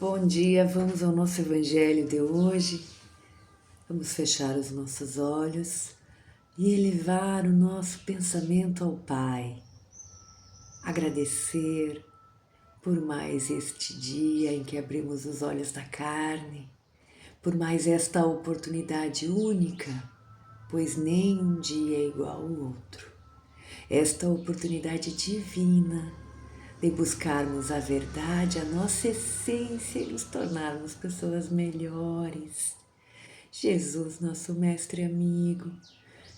Bom dia, vamos ao nosso evangelho de hoje. Vamos fechar os nossos olhos e elevar o nosso pensamento ao Pai. Agradecer por mais este dia em que abrimos os olhos da carne, por mais esta oportunidade única, pois nenhum dia é igual ao outro. Esta oportunidade divina de buscarmos a verdade, a nossa essência e nos tornarmos pessoas melhores. Jesus, nosso mestre e amigo,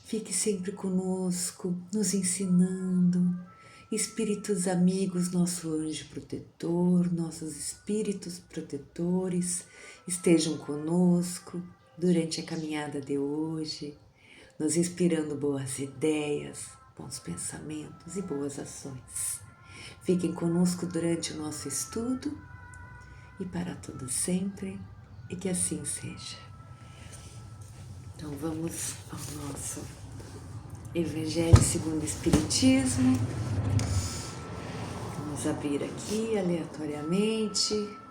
fique sempre conosco, nos ensinando. Espíritos amigos, nosso anjo protetor, nossos espíritos protetores, estejam conosco durante a caminhada de hoje, nos inspirando boas ideias, bons pensamentos e boas ações. Fiquem conosco durante o nosso estudo e para todo sempre, e que assim seja. Então vamos ao nosso Evangelho segundo o Espiritismo. Vamos abrir aqui aleatoriamente.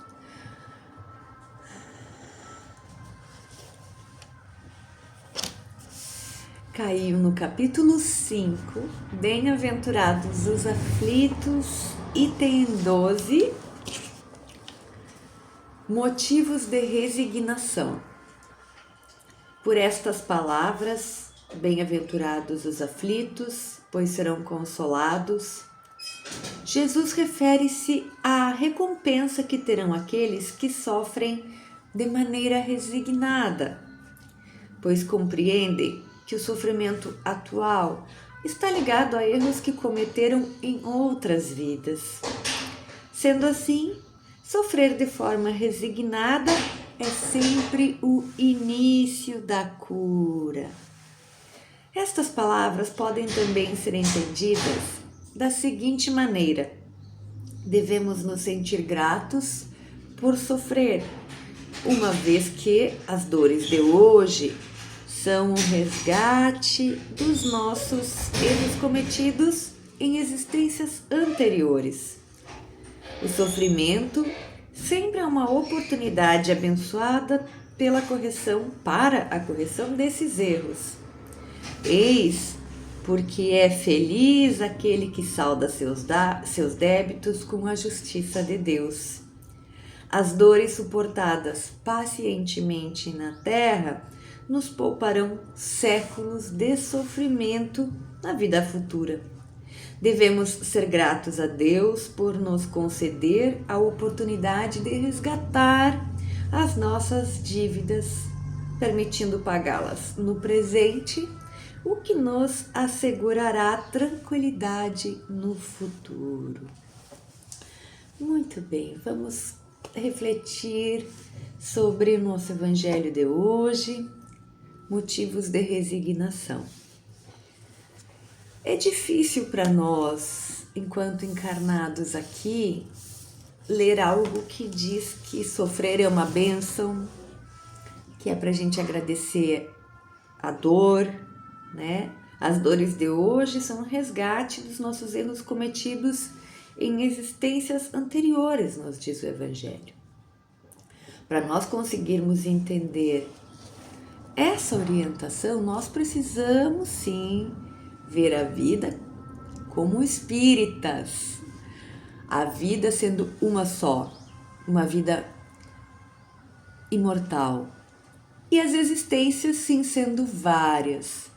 Caiu no capítulo 5, Bem-aventurados os aflitos, item 12, motivos de resignação. Por estas palavras, bem-aventurados os aflitos, pois serão consolados, Jesus refere-se à recompensa que terão aqueles que sofrem de maneira resignada, pois compreendem que o sofrimento atual está ligado a erros que cometeram em outras vidas. Sendo assim, sofrer de forma resignada é sempre o início da cura. Estas palavras podem também ser entendidas da seguinte maneira: devemos nos sentir gratos por sofrer, uma vez que as dores de hoje são um resgate dos nossos erros cometidos em existências anteriores. O sofrimento sempre é uma oportunidade abençoada para a correção desses erros. Eis porque é feliz aquele que salda seus débitos com a justiça de Deus. As dores suportadas pacientemente na terra nos pouparão séculos de sofrimento na vida futura. Devemos ser gratos a Deus por nos conceder a oportunidade de resgatar as nossas dívidas, permitindo pagá-las no presente, o que nos assegurará tranquilidade no futuro. Muito bem, vamos refletir sobre o nosso evangelho de hoje, motivos de resignação. É difícil para nós, enquanto encarnados aqui, ler algo que diz que sofrer é uma bênção, que é para a gente agradecer a dor, né? As dores de hoje são um resgate dos nossos erros cometidos em existências anteriores, nos diz o Evangelho. Para nós conseguirmos entender essa orientação, nós precisamos sim ver a vida como espíritas, a vida sendo uma só, uma vida imortal, e as existências sim sendo várias.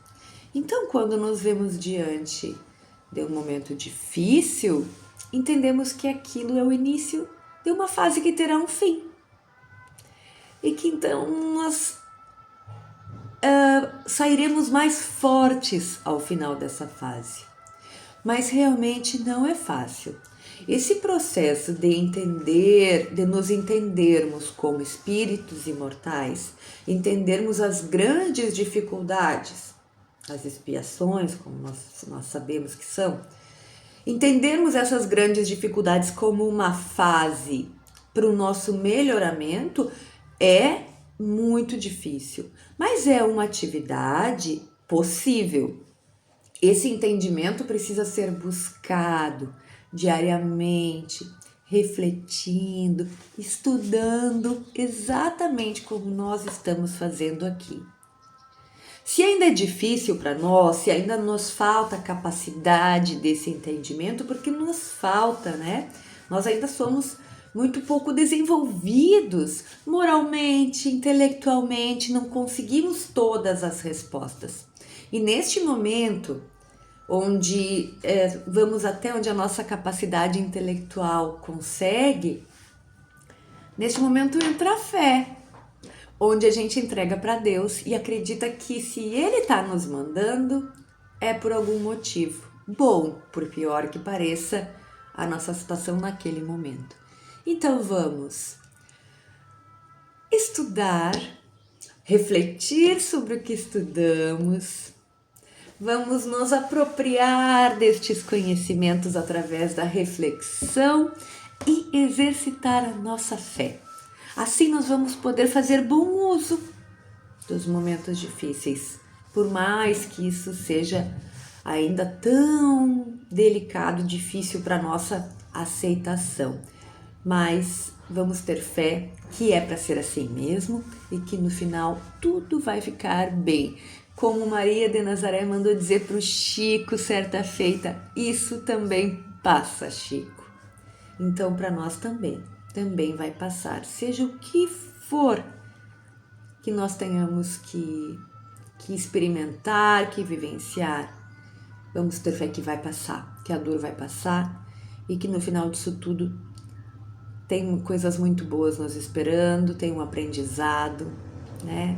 Então, quando nos vemos diante de um momento difícil, entendemos que aquilo é o início de uma fase que terá um fim, e que então nós sairemos mais fortes ao final dessa fase. Mas realmente não é fácil. Esse processo de nos entendermos como espíritos imortais, entendermos as grandes dificuldades, as expiações, como nós sabemos que são, entendermos essas grandes dificuldades como uma fase para o nosso melhoramento é muito difícil, mas é uma atividade possível. Esse entendimento precisa ser buscado diariamente, refletindo, estudando exatamente como nós estamos fazendo aqui. Se ainda é difícil para nós, se ainda nos falta capacidade desse entendimento, porque nos falta, né? Nós ainda somos muito pouco desenvolvidos moralmente, intelectualmente, não conseguimos todas as respostas. E neste momento, onde vamos até onde a nossa capacidade intelectual consegue, neste momento entra a fé, onde a gente entrega para Deus e acredita que se Ele está nos mandando, é por algum motivo. Bom, por pior que pareça a nossa situação naquele momento. Então vamos estudar, refletir sobre o que estudamos, vamos nos apropriar destes conhecimentos através da reflexão e exercitar a nossa fé. Assim nós vamos poder fazer bom uso dos momentos difíceis, por mais que isso seja ainda tão delicado, difícil para nossa aceitação. Mas vamos ter fé que é para ser assim mesmo e que no final tudo vai ficar bem. Como Maria de Nazaré mandou dizer para o Chico certa feita, isso também passa, Chico. Então para nós também vai passar, seja o que for que nós tenhamos que experimentar, que vivenciar. Vamos ter fé que vai passar, que a dor vai passar e que no final disso tudo tem coisas muito boas nos esperando, tem um aprendizado, né?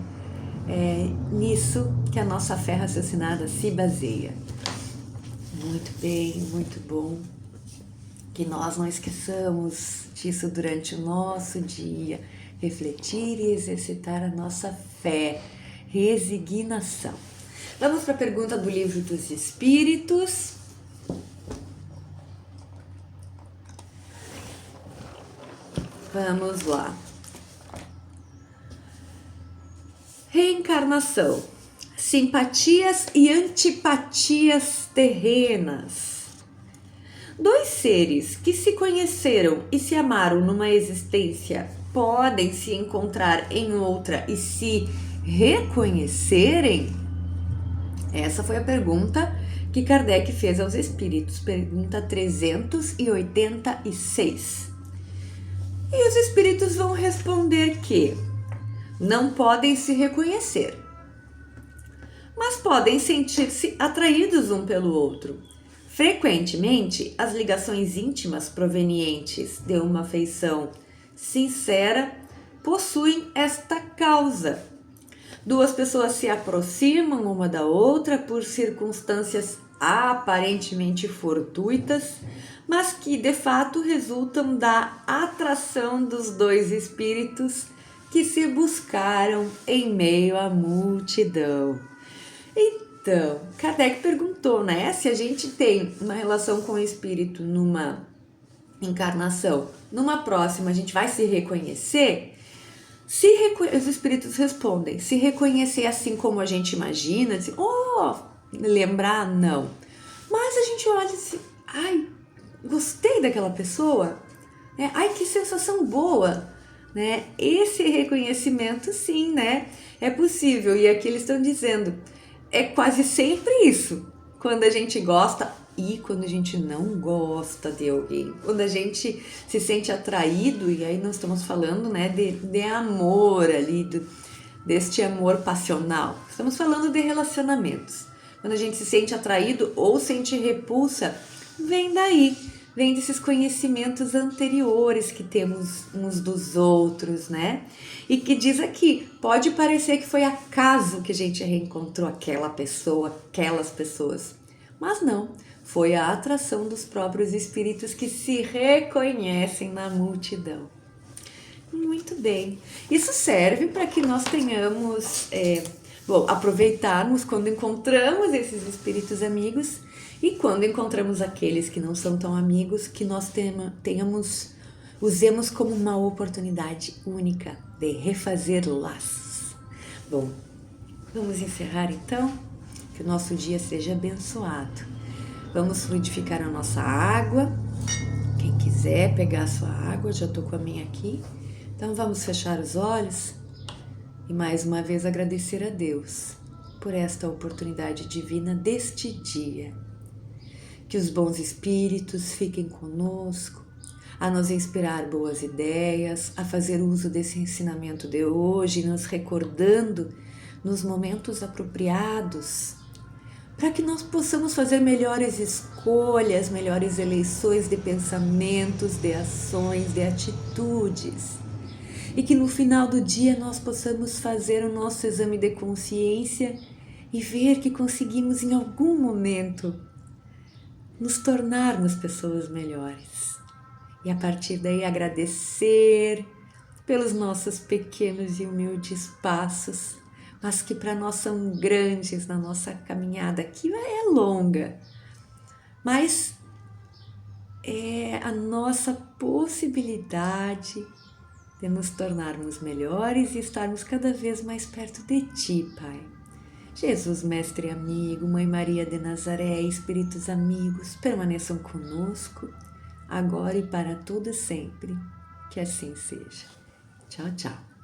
É nisso que a nossa fé raciocinada se baseia. Muito bem, muito bom. Que nós não esqueçamos disso durante o nosso dia. Refletir e exercitar a nossa fé. Resignação. Vamos para a pergunta do Livro dos Espíritos. Vamos lá. Reencarnação. Simpatias e antipatias terrenas. Dois seres que se conheceram e se amaram numa existência podem se encontrar em outra e se reconhecerem? Essa foi a pergunta que Kardec fez aos espíritos, pergunta 386. E os espíritos vão responder que não podem se reconhecer, mas podem sentir-se atraídos um pelo outro. Frequentemente, as ligações íntimas provenientes de uma afeição sincera possuem esta causa. Duas pessoas se aproximam uma da outra por circunstâncias aparentemente fortuitas, mas que de fato resultam da atração dos dois espíritos que se buscaram em meio à multidão. Então, Kardec perguntou, né, se a gente tem uma relação com o espírito numa encarnação, numa próxima a gente vai se reconhecer? Os espíritos respondem, se reconhecer assim como a gente imagina, dizer, lembrar, não. Mas a gente olha assim, ai, gostei daquela pessoa, né? Ai, que sensação boa, né? Esse reconhecimento, sim, né? É possível. E aqui eles estão dizendo, é quase sempre isso. Quando a gente gosta e quando a gente não gosta de alguém. Quando a gente se sente atraído, e aí nós estamos falando, né, de amor ali, deste amor passional. Estamos falando de relacionamentos. Quando a gente se sente atraído ou sente repulsa, vem daí. Vem desses conhecimentos anteriores que temos uns dos outros, né? E que diz aqui, pode parecer que foi acaso que a gente reencontrou aquela pessoa, aquelas pessoas. Mas não, foi a atração dos próprios espíritos que se reconhecem na multidão. Muito bem. Isso serve para que nós tenhamos, aproveitarmos quando encontramos esses espíritos amigos e quando encontramos aqueles que não são tão amigos, que nós usemos como uma oportunidade única de refazer laços. Bom, vamos encerrar então? Que o nosso dia seja abençoado. Vamos fluidificar a nossa água. Quem quiser pegar a sua água, já estou com a minha aqui. Então vamos fechar os olhos e mais uma vez agradecer a Deus por esta oportunidade divina deste dia. Que os bons espíritos fiquem conosco, a nos inspirar boas ideias, a fazer uso desse ensinamento de hoje, nos recordando nos momentos apropriados, para que nós possamos fazer melhores escolhas, melhores eleições de pensamentos, de ações, de atitudes. E que no final do dia nós possamos fazer o nosso exame de consciência e ver que conseguimos em algum momento nos tornarmos pessoas melhores. E a partir daí agradecer pelos nossos pequenos e humildes passos, mas que para nós são grandes na nossa caminhada, que é longa, mas é a nossa possibilidade de nos tornarmos melhores e estarmos cada vez mais perto de Ti, Pai. Jesus, Mestre amigo, Mãe Maria de Nazaré, Espíritos amigos, permaneçam conosco, agora e para todo sempre. Que assim seja. Tchau, tchau.